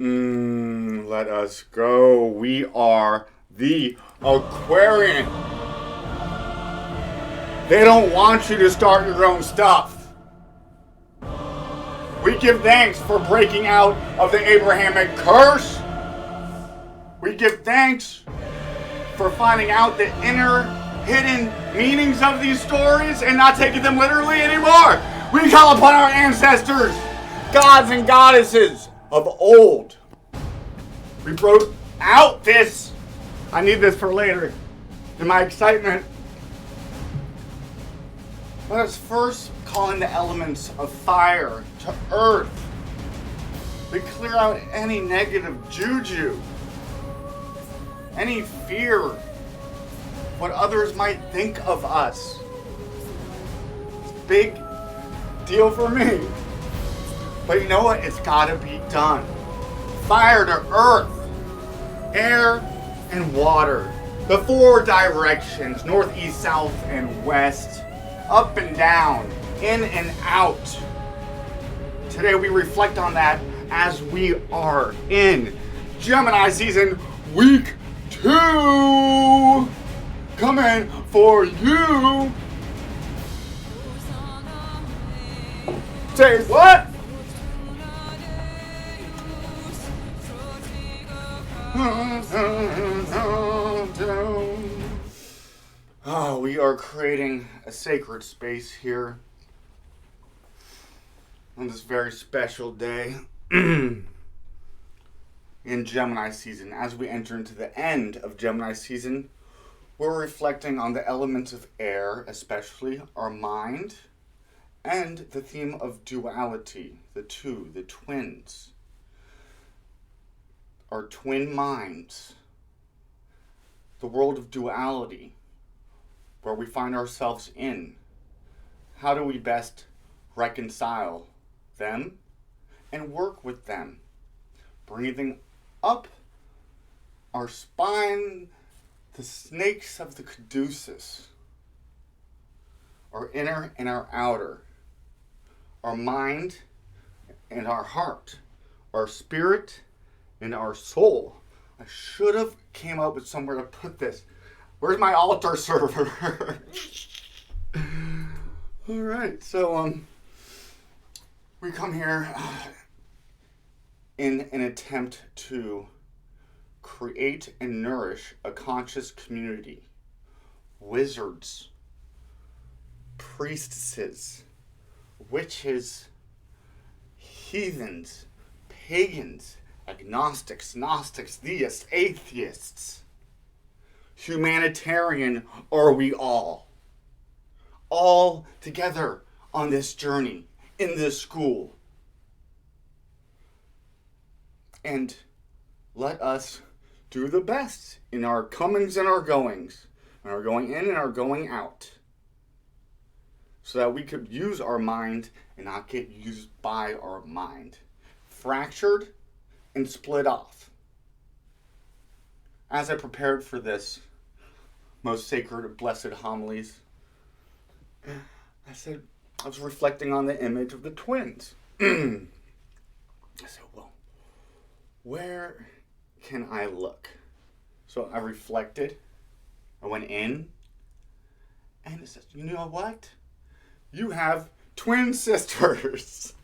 Let us go. We are the Aquarian. They don't want you to start your own stuff. We give thanks for breaking out of the Abrahamic curse. We give thanks for finding out the inner hidden meanings of these stories and not taking them literally anymore. We call upon our ancestors, gods and goddesses of old. We wrote out this. I need this for later. In my excitement, let us first call in the elements of fire to earth. We clear out any negative juju, any fear, what others might think of us. It's a big deal for me. But you know what? It's gotta be done. Fire to earth, air and water. The four directions, north, east, south, and west. Up and down, in and out. Today we reflect on that as we are in Gemini season week 2. Coming for you. Say what? Oh, we are creating a sacred space here on this very special day in Gemini season. As we enter into the end of Gemini season, we're reflecting on the elements of air, especially our mind, and the theme of duality, the two, the twins. Our twin minds, the world of duality, where we find ourselves in. How do we best reconcile them and work with them? Breathing up our spine, the snakes of the caduceus, our inner and our outer, our mind and our heart, our spirit and our soul. I should have came up with somewhere to put this. Where's my altar server? All right, so we come here in an attempt to create and nourish a conscious community. Wizards, priestesses, witches, heathens, pagans, agnostics, gnostics, theists, atheists. Humanitarian are we all together on this journey, in this school. And let us do the best in our comings and our goings, and our going in and our going out, so that we could use our mind and not get used by our mind. Fractured and split off. As I prepared for this most sacred and blessed homilies, I was reflecting on the image of the twins. I said, well, where can I look? So I reflected, I went in, and it says, you know what? You have twin sisters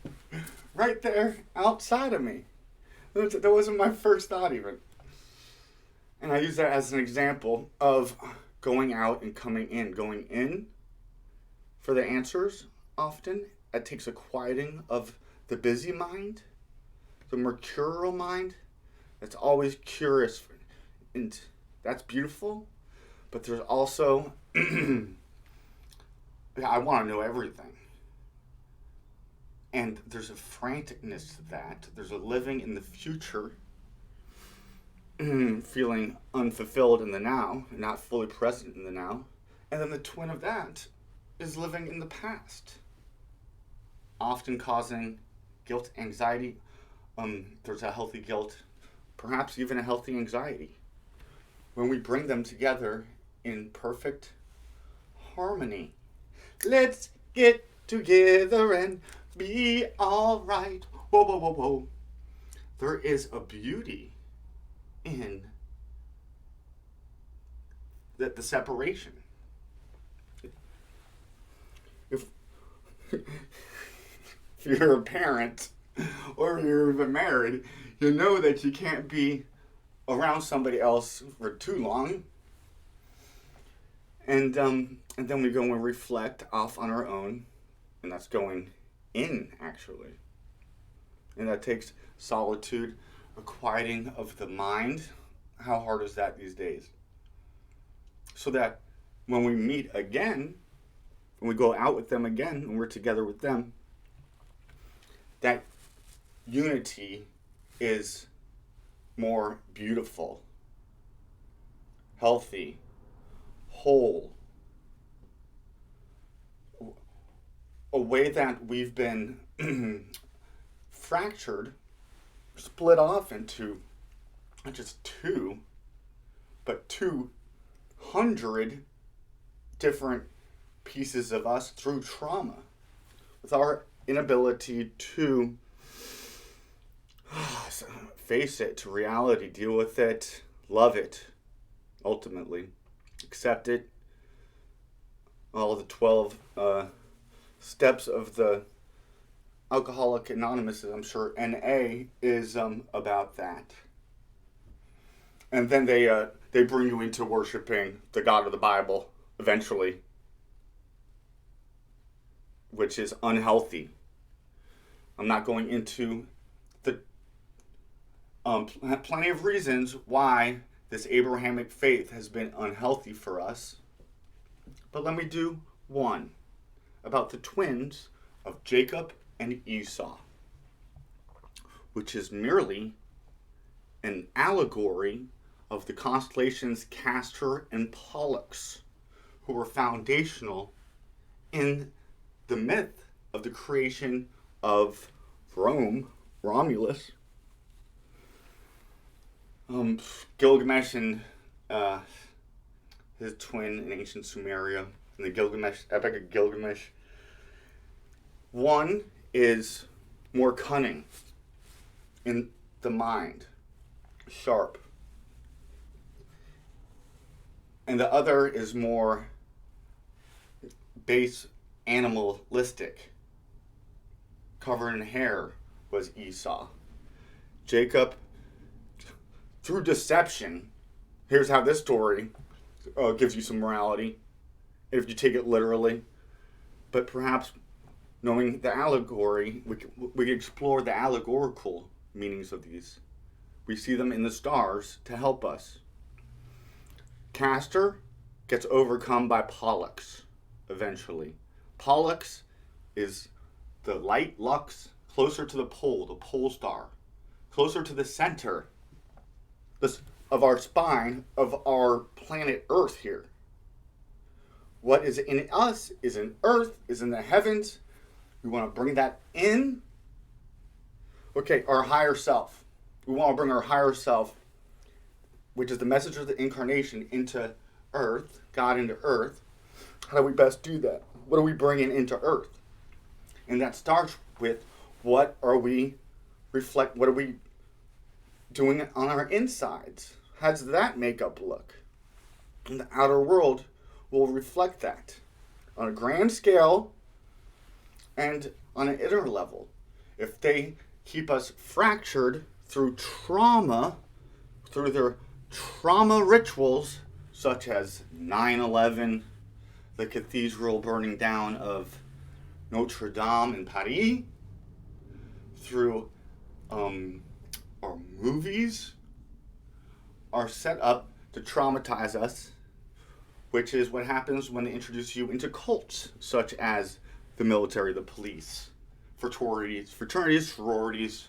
right there outside of me. That wasn't my first thought even. And I use that as an example of going out and coming in. Going in for the answers often, it takes a quieting of the busy mind, the mercurial mind that's always curious. And that's beautiful. But there's also, I want to know everything. And there's a franticness to that. There's a living in the future, feeling unfulfilled in the now, not fully present in the now. And then the twin of that is living in the past, often causing guilt, anxiety. There's a healthy guilt, perhaps even a healthy anxiety, when we bring them together in perfect harmony. Let's get together and be all right. Whoa, whoa, whoa, whoa. there is a beauty in the separation. If you're a parent or you're even married, you know that you can't be around somebody else for too long. And then we go and reflect off on our own, and that's going in, actually. And that takes solitude, a quieting of the mind. How hard is that these days? So that when we meet again, when we go out with them again, and we're together with them, that unity is more beautiful, healthy, whole. A way that we've been fractured, split off into not just two, but 200 different pieces of us through trauma, with our inability to face it, to reality, deal with it, love it, ultimately, accept it. All the 12 steps of the Alcoholic Anonymous, I'm sure NA is about that. And then they bring you into worshiping the God of the Bible eventually, which is unhealthy. I'm not going into the plenty of reasons why this Abrahamic faith has been unhealthy for us. But let me do one about the twins of Jacob and Esau, which is merely an allegory of the constellations Castor and Pollux, who were foundational in the myth of the creation of Rome, Romulus. Gilgamesh and his twin in ancient Sumeria, in the Epic of Gilgamesh. One is more cunning in the mind, sharp. And the other is more base animalistic, covered in hair, was Esau. Jacob, through deception, here's how this story gives you some morality, if you take it literally. But perhaps knowing the allegory, we can explore the allegorical meanings of these. We see them in the stars to help us. Castor gets overcome by Pollux eventually. Pollux is the light lux closer to the pole star, closer to the center of our spine, of our planet Earth here. What is in us is in Earth, is in the heavens. We want to bring that in. Okay, our higher self. We want to bring our higher self, which is the message of the incarnation, into Earth, God into Earth. How do we best do that? What are we bringing into Earth? And that starts with, what are we doing on our insides? How does that makeup look? And the outer world will reflect that on a grand scale and on an inner level. If they keep us fractured through trauma, through their trauma rituals, such as 9/11, the cathedral burning down of Notre Dame in Paris, through our movies, are set up to traumatize us, which is what happens when they introduce you into cults, such as the military, the police, fraternities, sororities,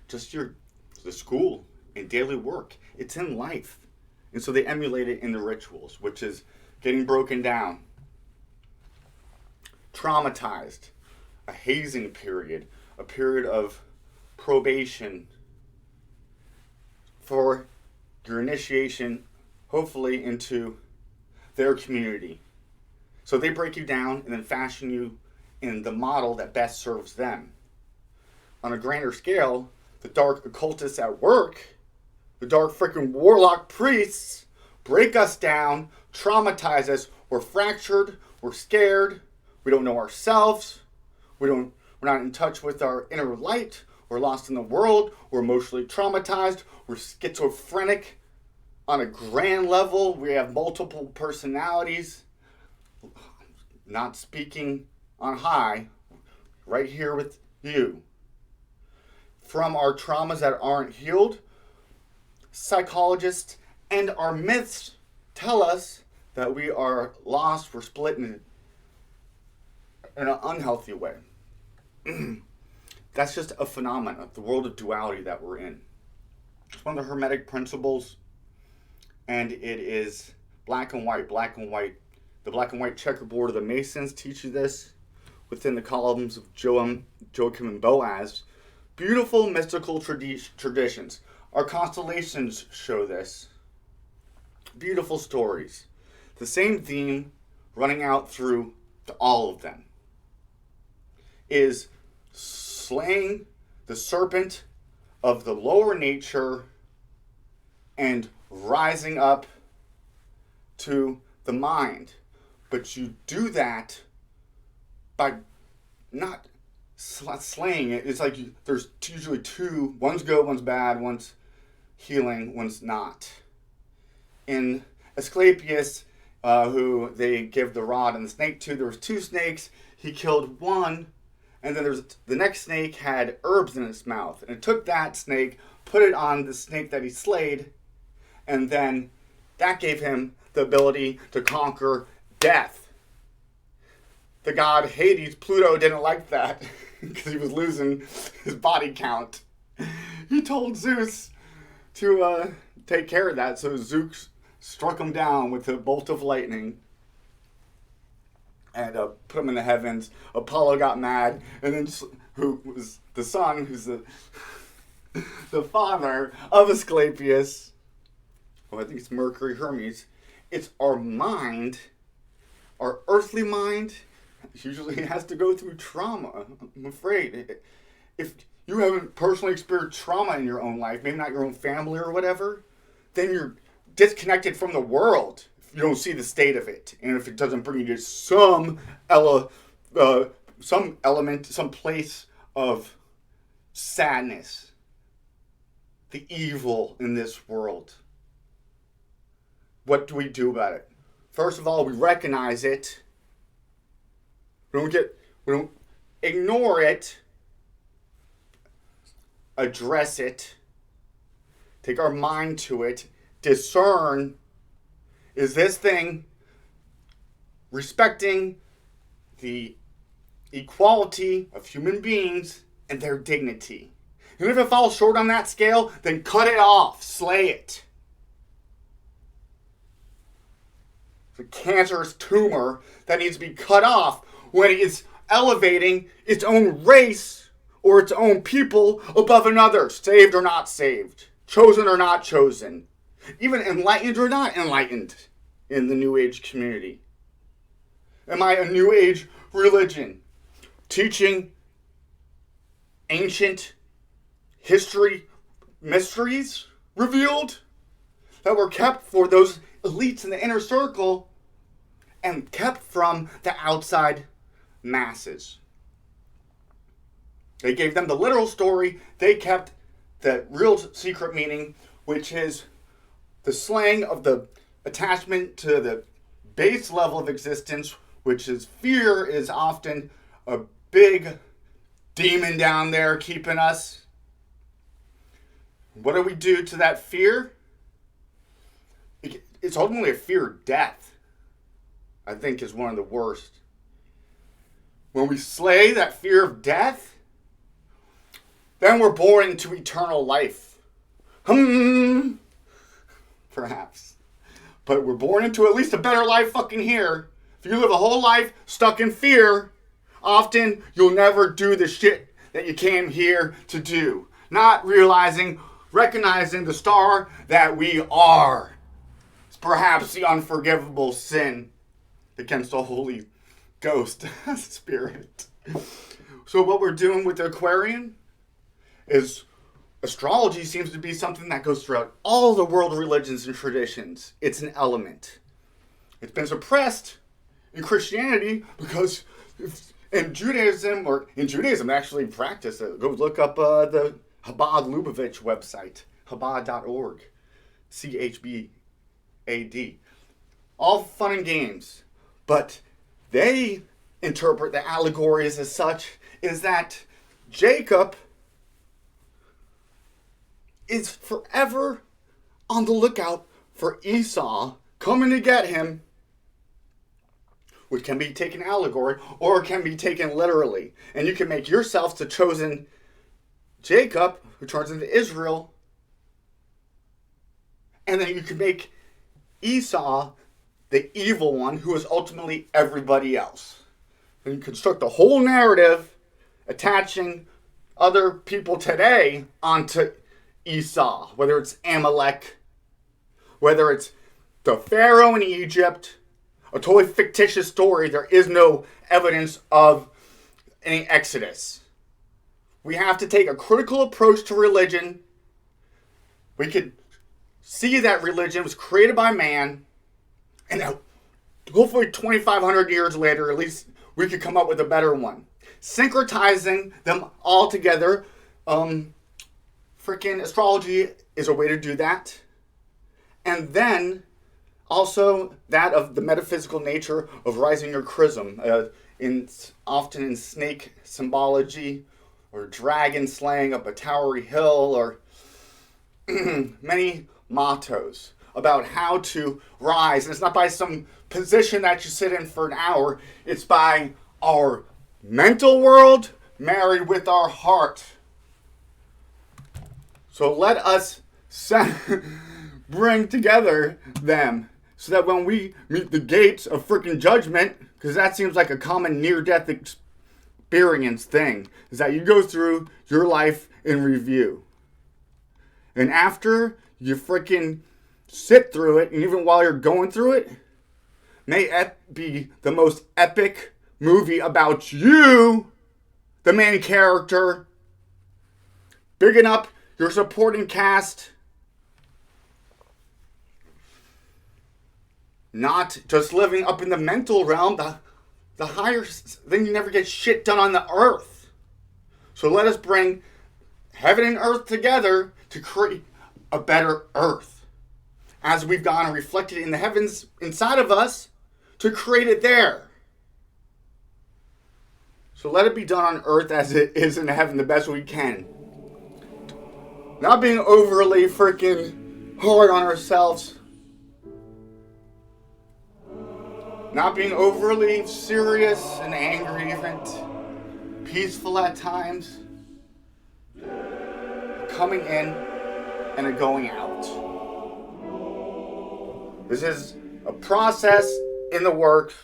just the school and daily work. It's in life. And so they emulate it in the rituals, which is getting broken down, traumatized, a hazing period, a period of probation for your initiation, hopefully, into their community. So they break you down and then fashion you in the model that best serves them. On a grander scale, the dark occultists at work, the dark freaking warlock priests, break us down, traumatize us. We're fractured, we're scared, we don't know ourselves, we're not in touch with our inner light, we're lost in the world, we're emotionally traumatized, we're schizophrenic on a grand level, we have multiple personalities, not speaking on high, right here with you. From our traumas that aren't healed, psychologists and our myths tell us that we are lost, we're split in an unhealthy way. That's just a phenomenon, the world of duality that we're in. It's one of the Hermetic principles, and it is black and white. The black and white checkerboard of the Masons teach you this within the columns of Joachim and Boaz. Beautiful mystical traditions. Our constellations show this. Beautiful stories. The same theme running out through all of them is slaying the serpent of the lower nature and rising up to the mind. But you do that by not slaying it. It's like there's usually two. One's good, one's bad, one's healing, one's not. In Asclepius, who they give the rod and the snake to, there was two snakes. He killed one, and then the next snake had herbs in its mouth. And it took that snake, put it on the snake that he slayed, and then that gave him the ability to conquer death. The god Hades, Pluto, didn't like that because he was losing his body count. He told Zeus to take care of that, so Zeus struck him down with a bolt of lightning and put him in the heavens. Apollo got mad, and then who was the son, who's the father of Asclepius, well, I think it's Mercury, Hermes. It's our mind, our earthly mind, usually has to go through trauma, I'm afraid. If you haven't personally experienced trauma in your own life, maybe not your own family or whatever, then you're disconnected from the world if you don't see the state of it. And if it doesn't bring you to some element, some place of sadness, the evil in this world. What do we do about it? First of all, we recognize it. We don't ignore it. Address it. Take our mind to it. Discern, is this thing respecting the equality of human beings and their dignity? And if it falls short on that scale, then cut it off. Slay it. It's a cancerous tumor that needs to be cut off when it is elevating its own race or its own people above another, saved or not saved, chosen or not chosen, even enlightened or not enlightened in the New Age community. Am I a New Age religion teaching ancient history mysteries revealed that were kept for those elites in the inner circle and kept from the outside masses? They gave them the literal story. They kept the real secret meaning, which is the slaying of the attachment to the base level of existence, which is fear, is often a big demon down there keeping us. What do we do to that fear? It's ultimately a fear of death, I think, is one of the worst. When we slay that fear of death, then we're born into eternal life. Perhaps. But we're born into at least a better life fucking here. If you live a whole life stuck in fear, often you'll never do the shit that you came here to do. Not recognizing the star that we are. It's perhaps the unforgivable sin against the Holy Ghost Spirit. So what we're doing with the Aquarian is astrology seems to be something that goes throughout all the world religions and traditions. It's an element. It's been suppressed in Christianity because in Judaism they actually practice it. Go look up the Chabad Lubavitch website, chabad.org, CHBAD. All fun and games, but they interpret the allegories as such is that Jacob is forever on the lookout for Esau coming to get him, which can be taken allegory or can be taken literally. And you can make yourself the chosen Jacob who turns into Israel, and then you can make Esau the evil one who is ultimately everybody else. And you construct the whole narrative attaching other people today onto Esau, whether it's Amalek, whether it's the Pharaoh in Egypt, a totally fictitious story. There is no evidence of any Exodus. We have to take a critical approach to religion. We could see that religion was created by man, and hopefully 2,500 years later, at least we could come up with a better one. Syncretizing them all together, freaking astrology is a way to do that. And then also that of the metaphysical nature of rising your chrism, often in snake symbology or dragon slaying up a towery hill, or many mottos about how to rise. And it's not by some position that you sit in for an hour. It's by our mental world married with our heart. So let us bring together them so that when we meet the gates of freaking judgment, because that seems like a common near-death experience thing, is that you go through your life in review. And after you freaking sit through it, and even while you're going through it, may it be the most epic movie about you, the main character, bigging up your supporting cast, not just living up in the mental realm, the higher, then you never get shit done on the earth. So let us bring heaven and earth together to create a better earth, as we've gone and reflected in the heavens inside of us to create it there. So let it be done on earth as it is in heaven the best we can. Not being overly freaking hard on ourselves. Not being overly serious and angry even. Peaceful at times. Coming in and a going out. This is a process in the works.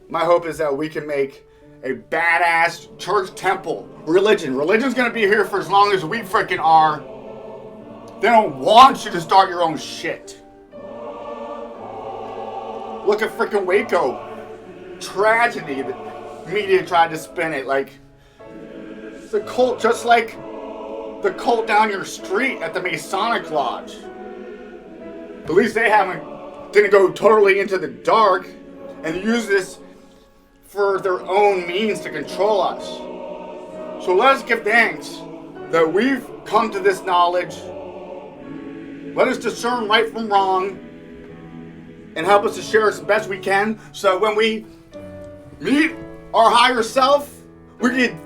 My hope is that we can make a badass church temple religion. Religion's gonna be here for as long as we freaking are. They don't want you to start your own shit. Look at freaking Waco. Tragedy. The media tried to spin it like it's a cult, just like the cult down your street at the Masonic Lodge. At least they didn't go totally into the dark and use this for their own means to control us. So let us give thanks that we've come to this knowledge. Let us discern right from wrong and help us to share as best we can, so that when we meet our higher self, we can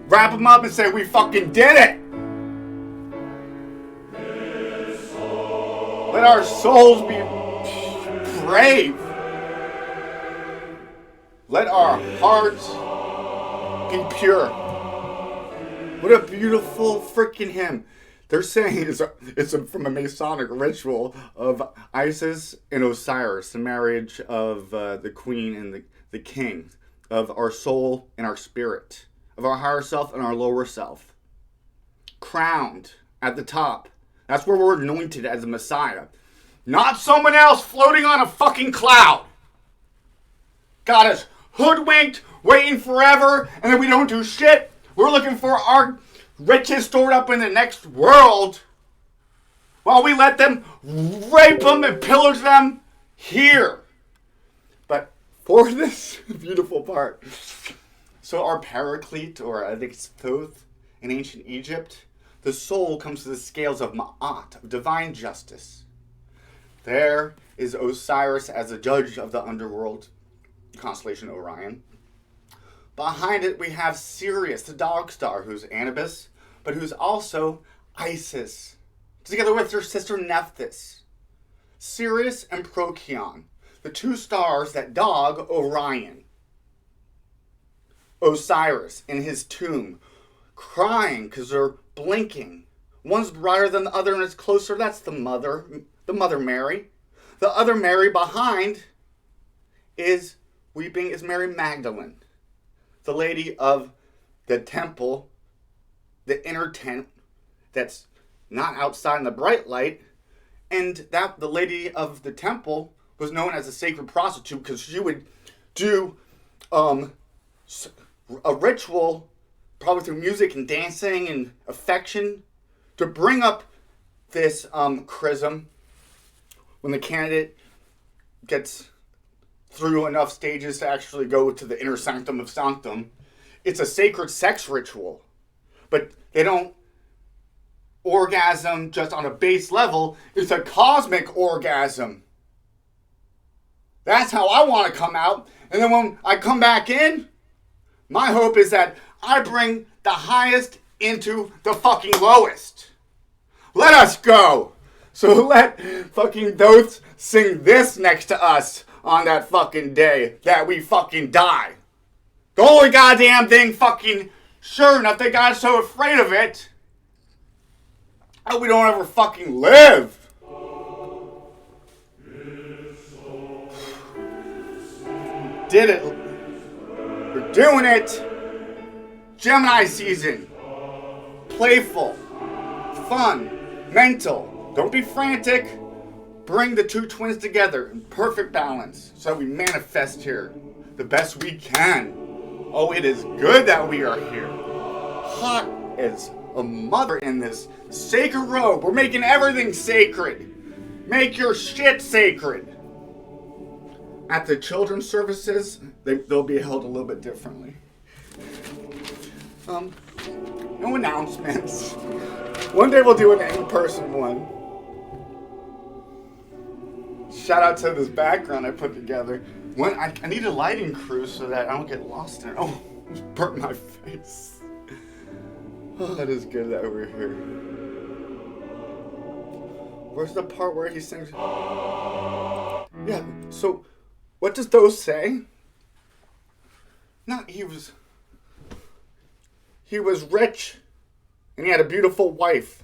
wrap them up and say we fucking did it. Let our souls be brave. Let our hearts be pure. What a beautiful freaking hymn. They're saying it's from a Masonic ritual of Isis and Osiris, the marriage of the queen and the king, of our soul and our spirit, of our higher self and our lower self. Crowned at the top. That's where we're anointed as a Messiah. Not someone else floating on a fucking cloud. Got us hoodwinked, waiting forever, and then we don't do shit. We're looking for our riches stored up in the next world, while we let them rape them and pillage them here. But for this beautiful part, so our paraclete, or I think it's Thoth in ancient Egypt, the soul comes to the scales of Ma'at, of divine justice. There is Osiris as a judge of the underworld, constellation Orion. Behind it we have Sirius, the dog star, who's Anubis, but who's also Isis, together with her sister Nephthys. Sirius and Procyon, the two stars that dog Orion. Osiris in his tomb, crying because they're blinking. One's brighter than the other and it's closer. That's the mother Mary. The other Mary behind is weeping is Mary Magdalene, the lady of the temple, the inner tent that's not outside in the bright light. And that the lady of the temple was known as a sacred prostitute because she would do a ritual, probably through music and dancing and affection, to bring up this chrism when the candidate gets through enough stages to actually go to the inner sanctum of sanctum. It's a sacred sex ritual, but they don't orgasm just on a base level. It's a cosmic orgasm. That's how I want to come out. And then when I come back in, my hope is that I bring the highest into the fucking lowest. Let us go. So let fucking Thoth sing this next to us on that fucking day that we fucking die. The only goddamn thing fucking sure enough they got so afraid of it that we don't ever fucking live. Did it. We're doing it. Gemini season. Playful. Fun. Mental. Don't be frantic. Bring the two twins together in perfect balance so we manifest here the best we can. Oh, it is good that we are here. Hot as a mother in this sacred robe. We're making everything sacred. Make your shit sacred. At the children's services, they'll be held a little bit differently. No announcements. One day we'll do an in-person one. Shout out to this background I put together. I need a lighting crew so that I don't get lost in it. Oh, just burnt my face. Oh, that is good that we're here. Where's the part where he sings? Yeah, so what does those say? He was rich and he had a beautiful wife.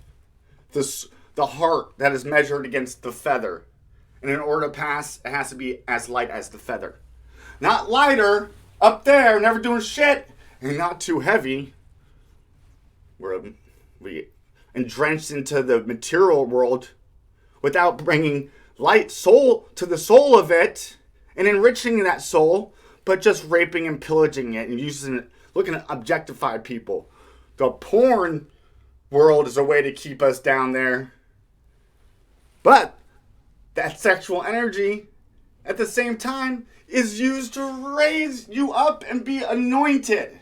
The heart that is measured against the feather. And in order to pass, it has to be as light as the feather. Not lighter, up there, never doing shit, and not too heavy, where we drenched into the material world without bringing light soul to the soul of it and enriching that soul, but just raping and pillaging it and using it, looking to objectify people. The porn world is a way to keep us down there. But that sexual energy, at the same time, is used to raise you up and be anointed.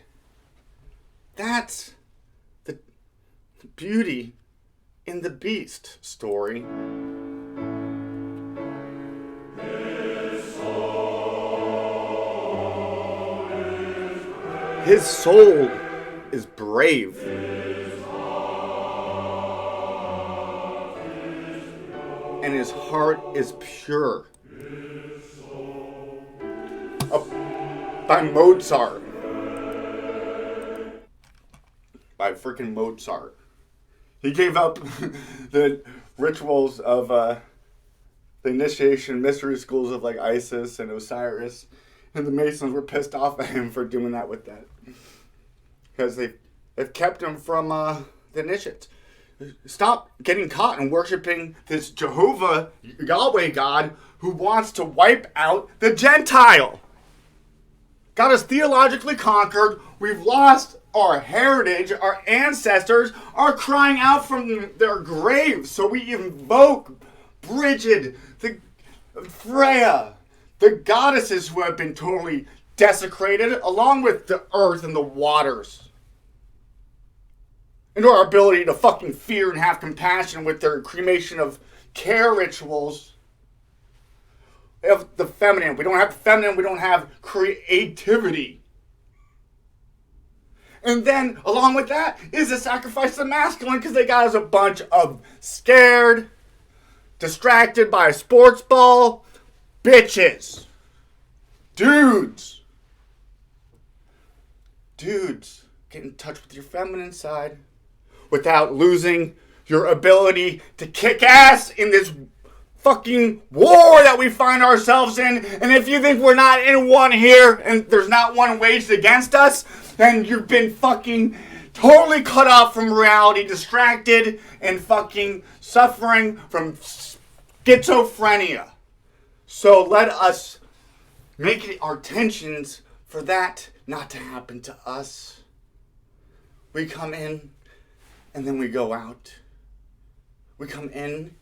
That's the beauty in the beast story. His soul is brave. And his heart is pure. By Mozart. By freaking Mozart. He gave up the rituals of the initiation mystery schools of like Isis and Osiris. And the Masons were pissed off at him for doing that with that. Because they've kept him from the initiates. Stop getting caught and worshiping this Jehovah, Yahweh God, who wants to wipe out the Gentile. got us theologically conquered. We've lost our heritage. Our ancestors are crying out from their graves. So we invoke Bridget, Freya, the goddesses who have been totally desecrated, along with the earth and the waters. And our ability to fucking fear and have compassion with their cremation of care rituals. Of the feminine. We don't have the feminine, we don't have creativity. And then, along with that, is the sacrifice of the masculine, because they got us a bunch of scared, distracted by a sports ball, bitches. Dudes. Get in touch with your feminine side without losing your ability to kick ass in this fucking war that we find ourselves in. And if you think we're not in one here and there's not one waged against us, then you've been fucking totally cut off from reality, distracted, and fucking suffering from schizophrenia. So let us make it our intentions for that not to happen to us. We come in and then we go out. We come in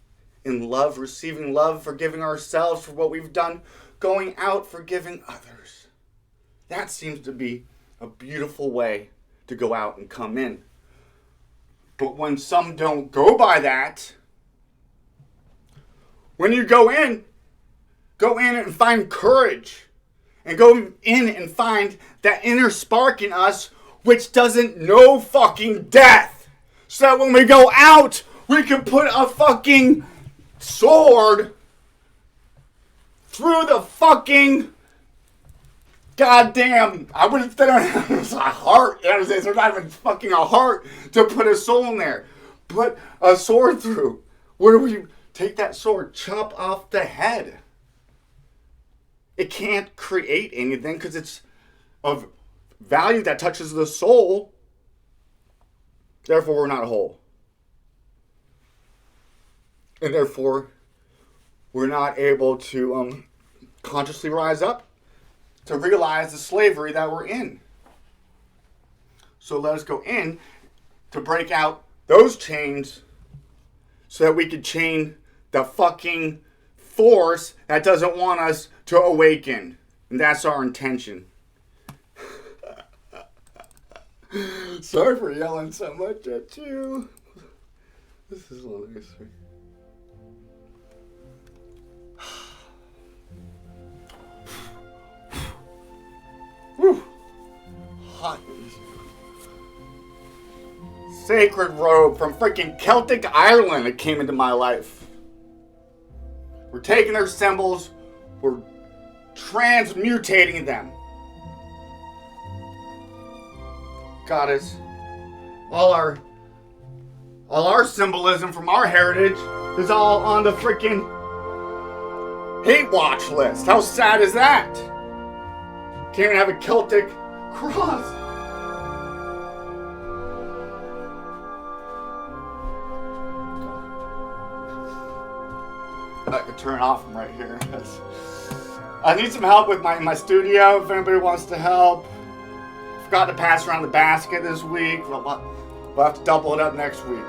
love, receiving love, forgiving ourselves for what we've done, going out, forgiving others. That seems to be a beautiful way to go out and come in. But when some don't go by that, when you go in and find courage, and go in and find that inner spark in us which doesn't know fucking death. So that when we go out, we can put a fucking sword through the fucking goddamn, I would have said it was a heart. There's not even fucking a heart to put a soul in there. Put a sword through. Where do we take that sword? Chop off the head. It can't create anything because it's of value that touches the soul. Therefore, we're not whole. And therefore, we're not able to consciously rise up to realize the slavery that we're in. So let us go in to break out those chains so that we could chain the fucking force that doesn't want us to awaken. And that's our intention. Sorry for yelling so much at you. This is one of these things. Whew. Hot. Sacred robe from freaking Celtic Ireland that came into my life. We're taking their symbols, we're transmutating them. Goddess, all our symbolism from our heritage is all on the freaking hate watch list. How sad is that? Can't even have a Celtic cross. I could turn it off from right here. I need some help with my studio if anybody wants to help. Forgot to pass around the basket this week. We'll have to double it up next week.